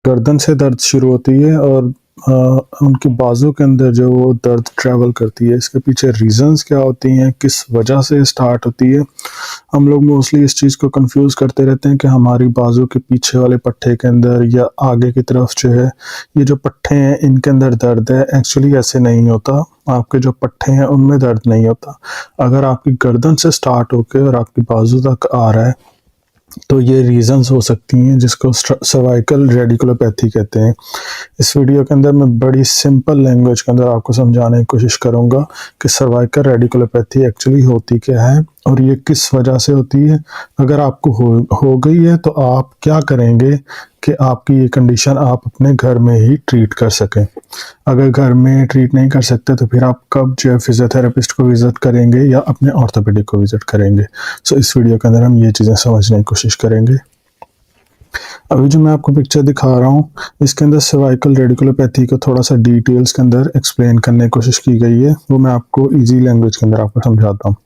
गर्दन से दर्द शुरू होती है और उनके बाजू के अंदर जो वो दर्द ट्रैवल करती है, इसके पीछे रीज़न्स क्या होती हैं, किस वजह से स्टार्ट होती है। हम लोग मोस्टली इस चीज़ को कंफ्यूज करते रहते हैं कि हमारी बाजू के पीछे वाले पट्टे के अंदर या आगे की तरफ जो है, ये जो पट्टे हैं इनके अंदर दर्द है। एक्चुअली ऐसे नहीं होता। आपके जो पट्टे हैं उनमें दर्द नहीं होता। अगर आपकी गर्दन से स्टार्ट होकर और आपकी बाजू तक आ रहा है तो ये रीज़न्स हो सकती हैं, जिसको सर्वाइकल रेडिकुलोपैथी कहते हैं। इस वीडियो के अंदर मैं बड़ी सिंपल लैंग्वेज के अंदर आपको समझाने की कोशिश करूंगा कि सर्वाइकल रेडिकुलोपैथी एक्चुअली होती क्या है और ये किस वजह से होती है। अगर आपको हो गई है तो आप क्या करेंगे कि आपकी ये कंडीशन आप अपने घर में ही ट्रीट कर सकें। अगर घर में ट्रीट नहीं कर सकते तो फिर आप कब जो है फिजियोथेरेपिस्ट को विज़िट करेंगे या अपने ऑर्थोपेडिक को विज़िट करेंगे। सो इस वीडियो के अंदर हम ये चीज़ें समझने की कोशिश करेंगे। अभी जो मैं आपको पिक्चर दिखा रहा हूँ, इसके अंदर सर्वाइकल रेडिकुलोपैथी को थोड़ा सा डिटेल्स के अंदर एक्सप्लेन करने की कोशिश की गई है। वो मैं आपको इजी लैंग्वेज के अंदर आपको समझाता हूँ।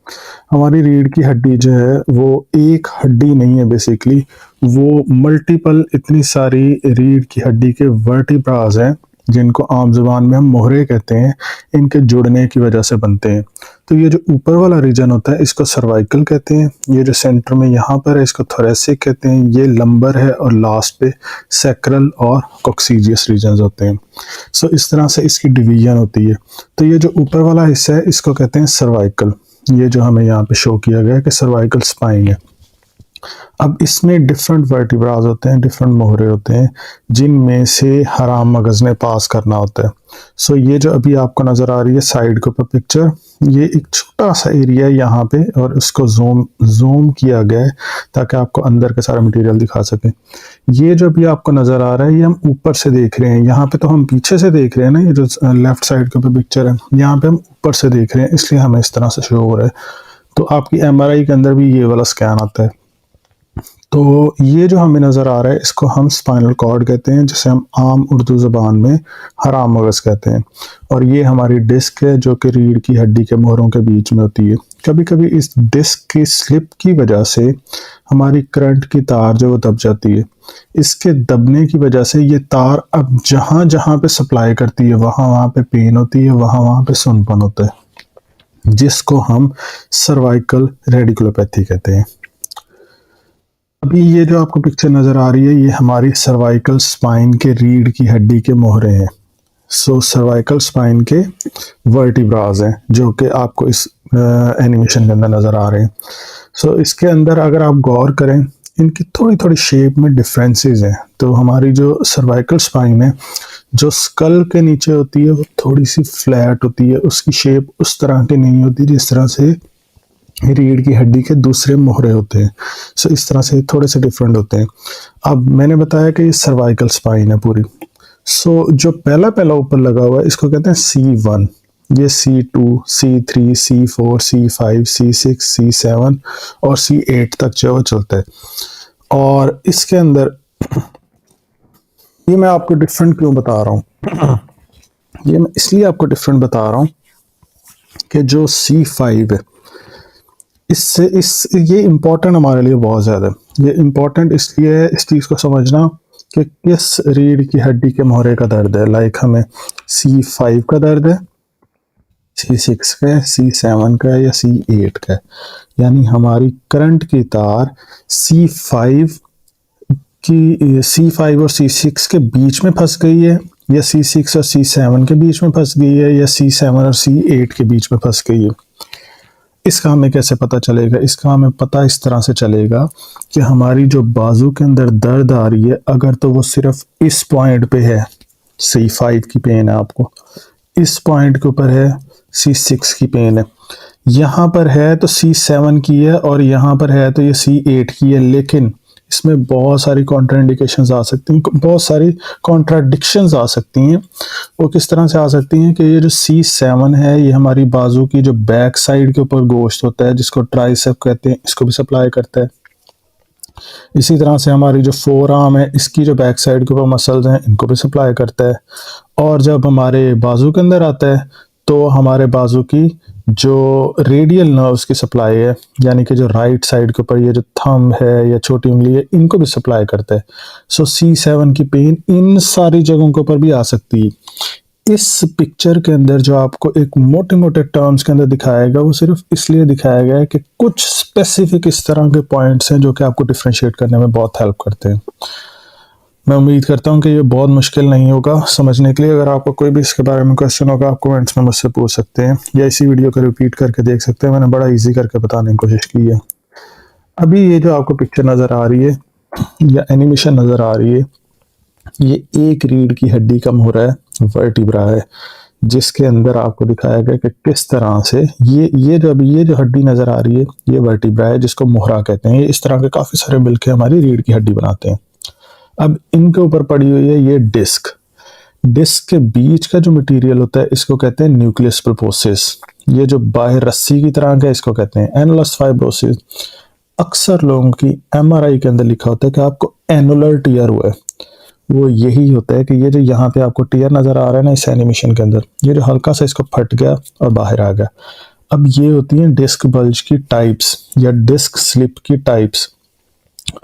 हमारी रीढ़ की हड्डी जो है वो एक हड्डी नहीं है बेसिकली, वो मल्टीपल इतनी सारी रीढ़ की हड्डी के वर्टिब्रास हैं, जिनको आम जुबान में हम मोहरे कहते हैं। इनके जुड़ने की वजह से बनते हैं। तो ये जो ऊपर वाला रीजन होता है इसको सर्वाइकल कहते हैं। ये जो सेंटर में यहाँ पर है इसको थोरेसिक कहते हैं। ये लंबर है और लास्ट पे सैक्रल और कॉक्सीजियस रीजन्स होते हैं। सो इस तरह से इसकी डिवीजन होती है। तो ये जो ऊपर वाला हिस्सा है इसको कहते हैं सर्वाइकल। ये जो हमें यहाँ पे शो किया गया है कि सर्वाइकल स्पाइन है। अब इसमें डिफरेंट वर्टिब्रास होते हैं, डिफरेंट मोहरे होते हैं, जिनमें से हराम मगज़ ने पास करना होता है। सो ये जो अभी आपको नज़र आ रही है साइड के ऊपर पिक्चर, ये एक छोटा सा एरिया है यहाँ पे और उसको जूम किया गया है ताकि आपको अंदर का सारा मटेरियल दिखा सके। ये जो अभी आपको नज़र आ रहा है ये हम ऊपर से देख रहे हैं। यहाँ पे तो हम पीछे से देख रहे हैं ना, ये जो लेफ्ट साइड के ऊपर पिक्चर है यहाँ पे हम ऊपर से देख रहे हैं, इसलिए हमें इस तरह से शो हो रहा है। तो आपकी MRI के अंदर भी ये वाला स्कैन आता है। तो ये जो हमें नज़र आ रहा है इसको हम स्पाइनल कॉर्ड कहते हैं, जिसे हम आम उर्दू ज़बान में हराम मगज़ कहते हैं। और ये हमारी डिस्क है जो कि रीढ़ की हड्डी के मोहरों के बीच में होती है। कभी कभी इस डिस्क की स्लिप की वजह से हमारी करंट की तार जो वो दब जाती है। इसके दबने की वजह से ये तार अब जहाँ जहाँ पे सप्लाई करती है वहाँ वहाँ पे पेन होती है, वहाँ वहाँ पे सुनपन होता है, जिसको हम सर्वाइकल रेडिकुलोपैथी कहते हैं। अभी ये जो आपको पिक्चर नज़र आ रही है ये हमारी सर्वाइकल स्पाइन के रीढ़ की हड्डी के मोहरे हैं। सो सर्वाइकल स्पाइन के वर्टिब्रास हैं जो कि आपको इस एनिमेशन के अंदर नज़र आ रहे हैं। सो इसके अंदर अगर आप गौर करें इनकी थोड़ी थोड़ी शेप में डिफरेंसेस हैं। तो हमारी जो सर्वाइकल स्पाइन है जो स्कल के नीचे होती है वो थोड़ी सी फ्लैट होती है, उसकी शेप उस तरह की नहीं होती जिस तरह से रीढ़ की हड्डी के दूसरे मोहरे होते हैं। सो इस तरह से थोड़े से डिफरेंट होते हैं। अब मैंने बताया कि ये सर्वाइकल स्पाइन है पूरी। सो जो पहला पहला ऊपर लगा हुआ है इसको कहते हैं C1, ये C2, C3, C4, C5, C6, C7 और C8 तक जो चलता है। और इसके अंदर ये मैं आपको डिफरेंट क्यों बता रहा हूँ, ये मैं इसलिए आपको डिफरेंट बता रहा हूँ कि जो C5 है इससे ये इम्पोर्टेंट हमारे लिए बहुत ज़्यादा है। ये इम्पोर्टेंट इसलिए है इस चीज़ को समझना कि किस रीढ़ की हड्डी के मोहरे का दर्द है। लाइक हमें C5 का दर्द है, C6 का है, C7 का है या C8 का है। यानी हमारी करंट की तार C5 और C6 के बीच में फंस गई है या C6 और C7 के बीच में फंस गई है या C7 और C8 के बीच में फंस गई है। इसका हमें कैसे पता चलेगा? इसका हमें पता इस तरह से चलेगा कि हमारी जो बाजू के अंदर दर्द आ रही है अगर तो वो सिर्फ इस पॉइंट पे है, C5 की पेन है आपको, इस पॉइंट के ऊपर है C6 की पेन है, यहाँ पर है तो C7 की है और यहाँ पर है तो ये C8 की है। लेकिन इसमें बहुत सारी कॉन्ट्राइंडिकेशंस आ सकती हैं, बहुत सारी कॉन्ट्राडिक्शंस आ सकती हैं। वो किस तरह से आ सकती हैं कि ये जो C7 है ये हमारी बाजू की जो बैक साइड के ऊपर गोश्त होता है जिसको ट्राइसेप कहते हैं, इसको भी सप्लाई करता है। इसी तरह से हमारी जो फोर आर्म है इसकी जो बैक साइड के ऊपर मसल्स हैं इनको भी सप्लाई करता है। और जब हमारे बाजू के अंदर आता है तो हमारे बाजू की जो रेडियल नर्व्स की सप्लाई है, यानी कि जो राइट साइड के ऊपर ये जो थंब है या छोटी उंगली है, इनको भी सप्लाई करता है। सो C7 की पेन इन सारी जगहों के ऊपर भी आ सकती है। इस पिक्चर के अंदर जो आपको एक मोटे मोटे टर्म्स के अंदर दिखाएगा, वो सिर्फ इसलिए दिखाया गया है कि कुछ स्पेसिफिक इस तरह के पॉइंट्स हैं जो कि आपको डिफ्रेंशिएट करने में बहुत हेल्प करते हैं। मैं उम्मीद करता हूँ कि ये बहुत मुश्किल नहीं होगा समझने के लिए। अगर आपको कोई भी इसके बारे में क्वेश्चन होगा, आप कमेंट्स में मुझसे पूछ सकते हैं या इसी वीडियो को रिपीट करके देख सकते हैं। मैंने बड़ा इजी करके बताने की कोशिश की है। अभी ये जो आपको पिक्चर नज़र आ रही है या एनिमेशन नज़र आ रही है, ये एक रीढ़ की हड्डी का मुहरा है, वर्टिब्रा है, जिसके अंदर आपको दिखाया गया कि किस तरह से ये जो हड्डी नज़र आ रही है, ये वर्टिब्रा है, जिसको मुहरा कहते हैं। ये इस तरह के काफ़ी सारे मिलके हमारी रीढ़ की हड्डी बनाते हैं। अब इनके ऊपर पड़ी हुई है ये डिस्क। डिस्क के बीच का जो मटेरियल होता है, इसको कहते हैं न्यूक्लियस पल्पोसिस। ये जो बाहर रस्सी की तरह का, इसको कहते हैं एनुलस फाइब्रोसिस। अक्सर लोगों की MRI के अंदर लिखा होता है कि आपको एनुलर टीयर हुआ है। वो यही होता है कि ये जो यहाँ पे आपको टीयर नज़र आ रहा है ना इस एनिमेशन के अंदर, ये जो हल्का सा इसको फट गया और बाहर आ गया। अब ये होती हैं डिस्क बल्ज की टाइप्स या डिस्क स्लिप की टाइप्स।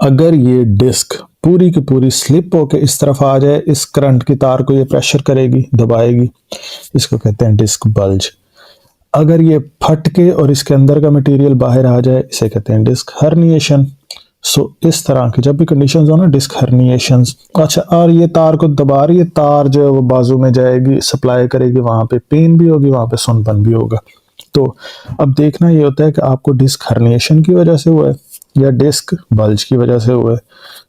अगर ये डिस्क पूरी की पूरी स्लिप होके इस तरफ आ जाए, इस करंट की तार को ये प्रेशर करेगी, दबाएगी, इसको कहते हैं डिस्क बल्ज। अगर ये फट के और इसके अंदर का मटेरियल बाहर आ जाए, इसे कहते हैं डिस्क हर्निएशन। सो इस तरह की जब भी कंडीशंस हो ना, डिस्क हर्निएशंस। अच्छा, और ये तार को दबा रही है, तार जो है वो बाजू में जाएगी, सप्लाई करेगी, वहां पे पेन भी होगी, वहां पे सुनपन भी होगा। तो अब देखना ये होता है कि आपको डिस्क हर्निएशन की वजह से हुआ है या डिस्क बल्ज की वजह से हुआ है।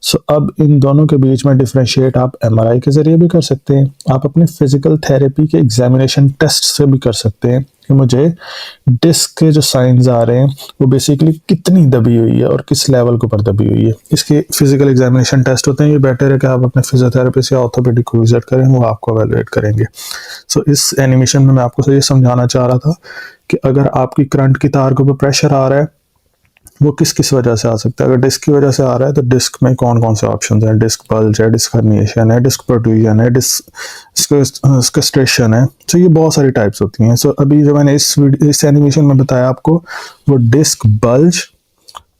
सो अब इन दोनों के बीच में डिफ्रेंशिएट आप MRI के जरिए भी कर सकते हैं, आप अपने फिजिकल थेरेपी के एग्जामिनेशन टेस्ट से भी कर सकते हैं कि मुझे डिस्क के जो साइंस आ रहे हैं वो बेसिकली कितनी दबी हुई है और किस लेवल के ऊपर दबी हुई है। इसके फिजिकल एग्जामिनेशन टेस्ट होते हैं। ये बेटर है कि आप अपने फिजियोथेरेपिस्ट या ऑर्थोपेडिक को विजिट करें, वो आपको एवेलुएट करेंगे। सो इस एनिमेशन में मैं आपको ये समझाना चाह रहा था कि अगर आपकी करंट की तार के ऊपर प्रेशर आ रहा है, वो किस किस वजह से आ सकता है। अगर डिस्क की वजह से आ रहा है तो डिस्क में कौन कौन से ऑप्शन हैं, डिस्क बल्ज है, डिस्क हर्निएशन है, डिस्क प्रोट्रूजन है, डिस्क स्कस्ट्रेशन है। तो ये बहुत सारी टाइप्स होती हैं। सो अभी जो मैंने इस एनिमेशन में बताया आपको, वो डिस्क बल्ज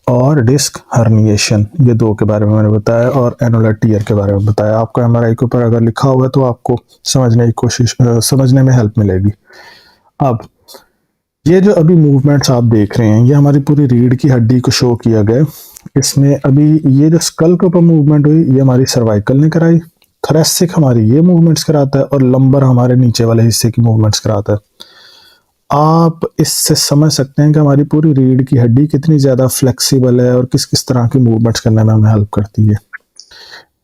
और डिस्क हर्निएशन, ये दो के बारे में मैंने बताया, और एनुलर टीयर के बारे में बताया। आपको MRI के ऊपर अगर लिखा हुआ है तो आपको समझने में हेल्प मिलेगी। अब ये जो अभी मूवमेंट्स आप देख रहे हैं, ये हमारी पूरी रीढ़ की हड्डी को शो किया गया। इसमें अभी ये जो स्कल के ऊपर मूवमेंट हुई, ये हमारी सर्वाइकल ने कराई, थोरेसिक हमारी ये मूवमेंट्स कराता है, और लंबर हमारे नीचे वाले हिस्से की मूवमेंट्स कराता है। आप इससे समझ सकते हैं कि हमारी पूरी रीढ़ की हड्डी कितनी ज़्यादा फ्लेक्सिबल है और किस किस तरह की मूवमेंट्स करने में हमें हेल्प करती है।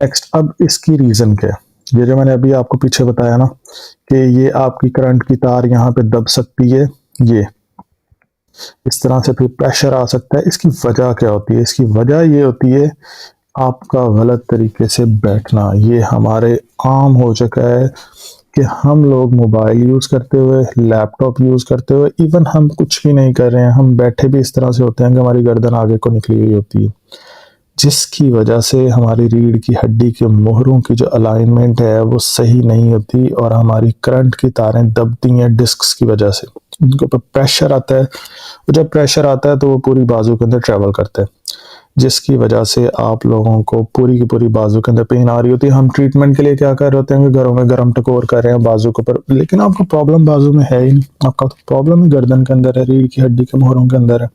नेक्स्ट, अब इसकी रीज़न क्या है। ये जो मैंने अभी आपको पीछे बताया ना कि ये आपकी करंट की तार यहाँ पे दब सकती है, ये इस तरह से फिर प्रेशर आ सकता है। इसकी वजह क्या होती है? इसकी वजह ये होती है आपका गलत तरीके से बैठना। ये हमारे आम हो चुका है कि हम लोग मोबाइल यूज़ करते हुए, लैपटॉप यूज़ करते हुए, इवन हम कुछ भी नहीं कर रहे हैं, हम बैठे भी इस तरह से होते हैं कि हमारी गर्दन आगे को निकली हुई होती है, जिसकी वजह से हमारी रीढ़ की हड्डी के मोहरों की जो अलाइनमेंट है वो सही नहीं होती और हमारी करंट की तारें दबती हैं डिस्क्स की वजह से। उनके ऊपर प्रेशर आता है, और जब प्रेशर आता है तो वो पूरी बाजू के अंदर ट्रैवल करता है, जिसकी वजह से आप लोगों को पूरी की पूरी बाजू के अंदर पेन आ रही होती है। हम ट्रीटमेंट के लिए क्या कर रहे होते हैं कि घरों में गर्म टकोर कर रहे हैं बाजू के ऊपर, लेकिन आपका प्रॉब्लम बाजू में है ही नहीं, आपका तो प्रॉब्लम ही गर्दन के अंदर है, रीढ़ की हड्डी के मोहरों के अंदर है।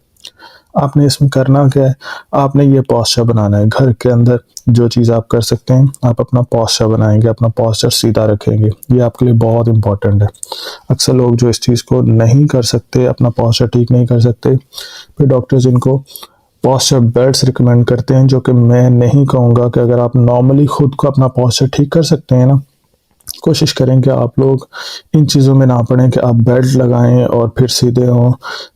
आपने इसमें करना क्या है, आपने ये पॉस्चर बनाना है। घर के अंदर जो चीज़ आप कर सकते हैं, आप अपना पॉस्चर बनाएंगे, अपना पॉस्चर सीधा रखेंगे, ये आपके लिए बहुत इंपॉर्टेंट है। अक्सर लोग जो इस चीज़ को नहीं कर सकते, अपना पॉस्चर ठीक नहीं कर सकते, फिर डॉक्टर्स इनको पॉस्चर बेल्ट्स रिकमेंड करते हैं, जो कि मैं नहीं कहूँगा कि अगर आप नॉर्मली खुद को अपना पॉस्चर ठीक कर सकते हैं ना, कोशिश करें कि आप लोग इन चीज़ों में ना पड़ें कि आप बेल्ट लगाएं और फिर सीधे हों।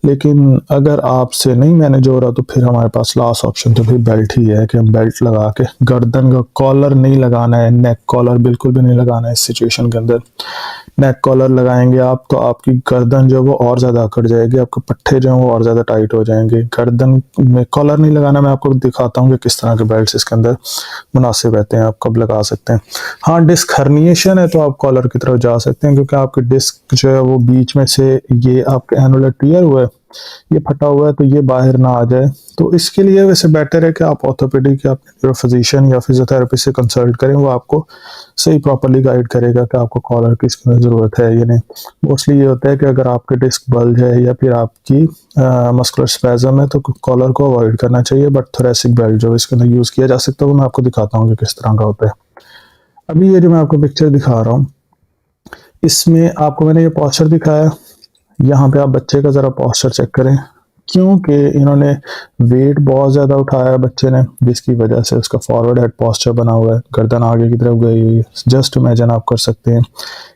लेकिन अगर आपसे नहीं मैनेज हो रहा तो फिर हमारे पास लास्ट ऑप्शन तो फिर बेल्ट ही है कि हम बेल्ट लगा के, गर्दन का कॉलर नहीं लगाना है, नेक कॉलर बिल्कुल भी नहीं लगाना है इस सिचुएशन के अंदर। नेक कॉलर लगाएंगे आप तो आपकी गर्दन जो है वो और ज़्यादा अकड़ जाएगी, आपके पट्टे जो हैं वो और ज़्यादा टाइट हो जाएंगे। गर्दन में कॉलर नहीं लगाना, मैं आपको दिखाता हूँ कि किस तरह के बेल्ट इसके अंदर मुनासिब रहते हैं, आप कब लगा सकते हैं। हाँ, डिस्क हर्निएशन है तो आप कॉलर की तरफ जा सकते हैं, क्योंकि आपकी डिस्क जो है वो बीच में से ये आपके एनुलर टियर हुआ है, ये फटा हुआ है, तो ये बाहर ना आ जाए। तो इसके लिए वैसे बेटर है कि आप ऑर्थोपेडिक या अपने फिजिशियन या फिजियोथेरेपिस्ट से कंसल्ट करें, वो आपको सही प्रॉपर्ली गाइड करेगा कि आपको कॉलर की इसकी ज़रूरत है या नहीं। मोस्टली ये होता है कि अगर आपके डिस्क बल्ज है या फिर आपकी मस्कुलर स्पैज़म है तो कॉलर को अवॉइड करना चाहिए। बट थोरेसिक बेल्ट जो इसके अंदर यूज़ किया जा सकता है वो मैं आपको दिखाता हूँ कि किस तरह का होता है। अभी ये जो मैं आपको पिक्चर दिखा रहा हूँ, इसमें आपको मैंने ये पॉस्चर दिखाया। यहाँ पे आप बच्चे का ज़रा पॉस्चर चेक करें, क्योंकि इन्होंने वेट बहुत ज़्यादा उठाया है बच्चे ने, जिसकी वजह से उसका फॉरवर्ड हेड पॉस्चर बना हुआ है, गर्दन आगे की तरफ गई हुई है। जस्ट इमेजिन आप कर सकते हैं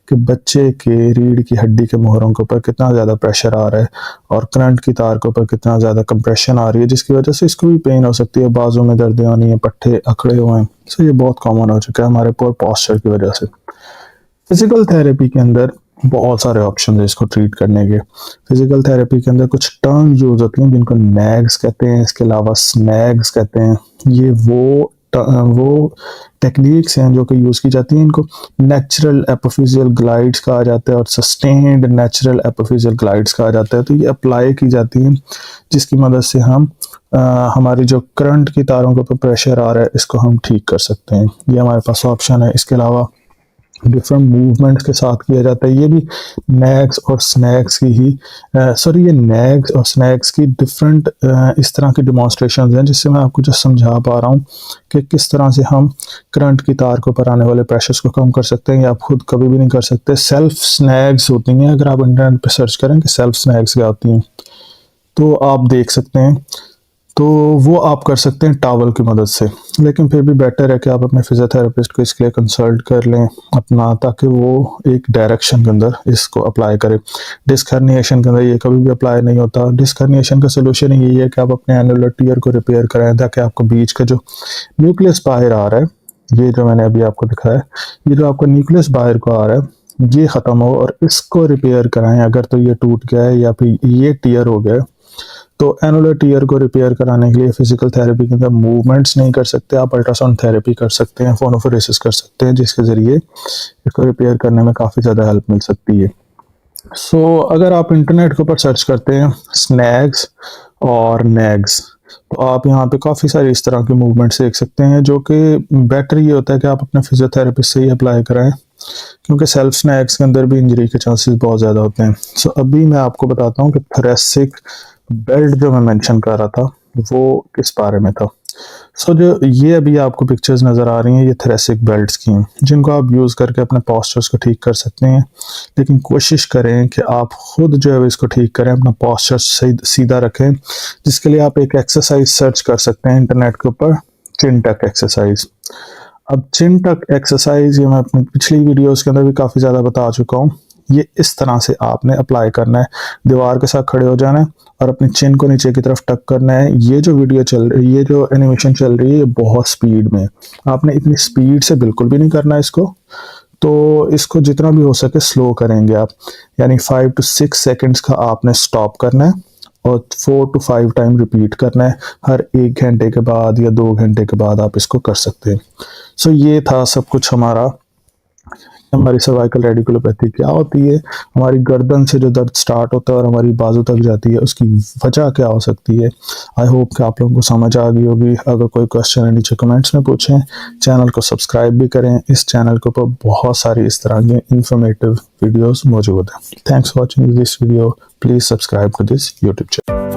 कि बच्चे के रीढ़ की हड्डी के मोहरों के ऊपर कितना ज़्यादा प्रेशर आ रहा है और करंट की तार के ऊपर कितना ज़्यादा कंप्रेशन आ रही है, जिसकी वजह से इसको भी पेन हो सकती है, बाजू में दर्दें होनी है, पट्टे अकड़े हुए हैं। सो ये बहुत कॉमन हो चुका है हमारे पोर पॉस्चर की वजह से। फिजिकल थेरेपी के अंदर बहुत सारे ऑप्शन है इसको ट्रीट करने के। फिजिकल थेरेपी के अंदर कुछ टर्म यूज होती हैं जिनको नैग्स कहते हैं, इसके अलावा स्नैग्स कहते हैं। ये वो टेक्निक्स हैं जो कि यूज़ की जाती हैं। इनको नेचुरल एपोफिजियल ग्लाइड्स कहा जाता है और सस्टेन्ड नेचुरल एपोफिजियल ग्लाइड्स कहा जाता है। तो ये अप्लाई की जाती हैं, जिसकी मदद से हम हमारी जो करंट की तारों के ऊपर प्रेशर आ रहा है इसको हम ठीक कर सकते हैं। ये हमारे पास ऑप्शन है। इसके अलावा डिफरेंट मूवमेंट्स के साथ किया जाता है। ये भी नैग्स और स्नैग्स की ही ये नैग्स और स्नैग्स की डिफरेंट इस तरह की डिमॉन्स्ट्रेशन हैं, जिससे मैं आपको जो समझा पा रहा हूँ कि किस तरह से हम करंट की तार के ऊपर आने वाले प्रेशर्स को कम कर सकते हैं। या आप खुद कभी भी नहीं कर सकते। सेल्फ स्नैग्स होती हैं, अगर आप इंटरनेट पर सर्च करें कि सेल्फ स्नैग्स क्या होती हैं तो आप देख सकते हैं। तो वो आप कर सकते हैं टॉवल की मदद से, लेकिन फिर भी बेटर है कि आप अपने फिजियोथेरेपिस्ट को इसके लिए कंसल्ट कर लें अपना, ताकि वो एक डायरेक्शन के अंदर इसको अप्लाई करे। डिस्क हर्निएशन के अंदर ये कभी भी अप्लाई नहीं होता। डिस्क हर्निएशन का सोल्यूशन यही है कि आप अपने एनुलर टियर को रिपेयर कराएं, ताकि आपको बीच का जो न्यूक्लियस बाहर आ रहा है, ये जो मैंने अभी आपको दिखाया, ये जो आपका न्यूक्लियस बाहर को आ रहा है ये ख़त्म हो और इसको रिपेयर कराएं। अगर तो ये टूट गया है या फिर ये टियर हो गया है, तो एनुलर टियर को रिपेयर कराने के लिए फिजिकल थेरेपी के अंदर मूवमेंट्स नहीं कर सकते, आप अल्ट्रासाउंड थेरेपी कर सकते हैं, फोनोफोरेसिस कर सकते हैं, जिसके ज़रिए इसको रिपेयर करने में काफ़ी ज़्यादा हेल्प मिल सकती है। अगर आप इंटरनेट के ऊपर सर्च करते हैं स्नैग्स और नैग्स, तो आप यहाँ पे काफ़ी सारी इस तरह की मूवमेंट्स देख सकते हैं, जो कि बेटर ये होता है कि आप अपने फिजियोथेरेपिस्ट से ही अप्लाई कराएं, क्योंकि सेल्फ स्नैग्स के अंदर भी इंजरी के चांसेस बहुत ज़्यादा होते हैं। अभी मैं आपको बताता हूँ कि थोरेसिक बेल्ट जो मैं मेंशन कर रहा था वो किस बारे में था। जो ये अभी आपको पिक्चर्स नज़र आ रही हैं, ये थोरेसिक बेल्ट्स की हैं, जिनको आप यूज़ करके अपने पॉस्चर्स को ठीक कर सकते हैं। लेकिन कोशिश करें कि आप खुद जो है इसको ठीक करें, अपना पॉस्चर सीधा रखें, जिसके लिए आप एक एक्सरसाइज सर्च कर सकते हैं इंटरनेट के ऊपर, चिन टक एक्सरसाइज। अब चिन टक एक्सरसाइज ये मैं अपनी पिछली वीडियोस के अंदर भी काफ़ी ज़्यादा बता चुका हूँ। ये इस तरह से आपने अप्लाई करना है, दीवार के साथ खड़े हो जाना है और अपनी चिन को नीचे की तरफ टक करना है। ये जो वीडियो चल रही है, ये जो एनिमेशन चल रही है, ये बहुत स्पीड में, आपने इतनी स्पीड से बिल्कुल भी नहीं करना है इसको। तो इसको जितना भी हो सके स्लो करेंगे आप, यानी 5 to 6 सेकेंड्स का आपने स्टॉप करना है और 4 to 5 टाइम रिपीट करना है। हर 1 घंटे के बाद या 2 घंटे के बाद आप इसको कर सकते हैं। ये था सब कुछ हमारी सर्वाइकल रेडिकुलोपैथी क्या होती है, हमारी गर्दन से जो दर्द स्टार्ट होता है और हमारी बाजू तक जाती है, उसकी वजह क्या हो सकती है। आई होप कि आप लोगों को समझ आ गई होगी। अगर कोई क्वेश्चन है नीचे कमेंट्स में पूछें, चैनल को सब्सक्राइब भी करें। इस चैनल के ऊपर बहुत सारी इस तरह की इंफॉर्मेटिव वीडियोस मौजूद हैं। Thanks for watching this video. Please subscribe to this YouTube channel.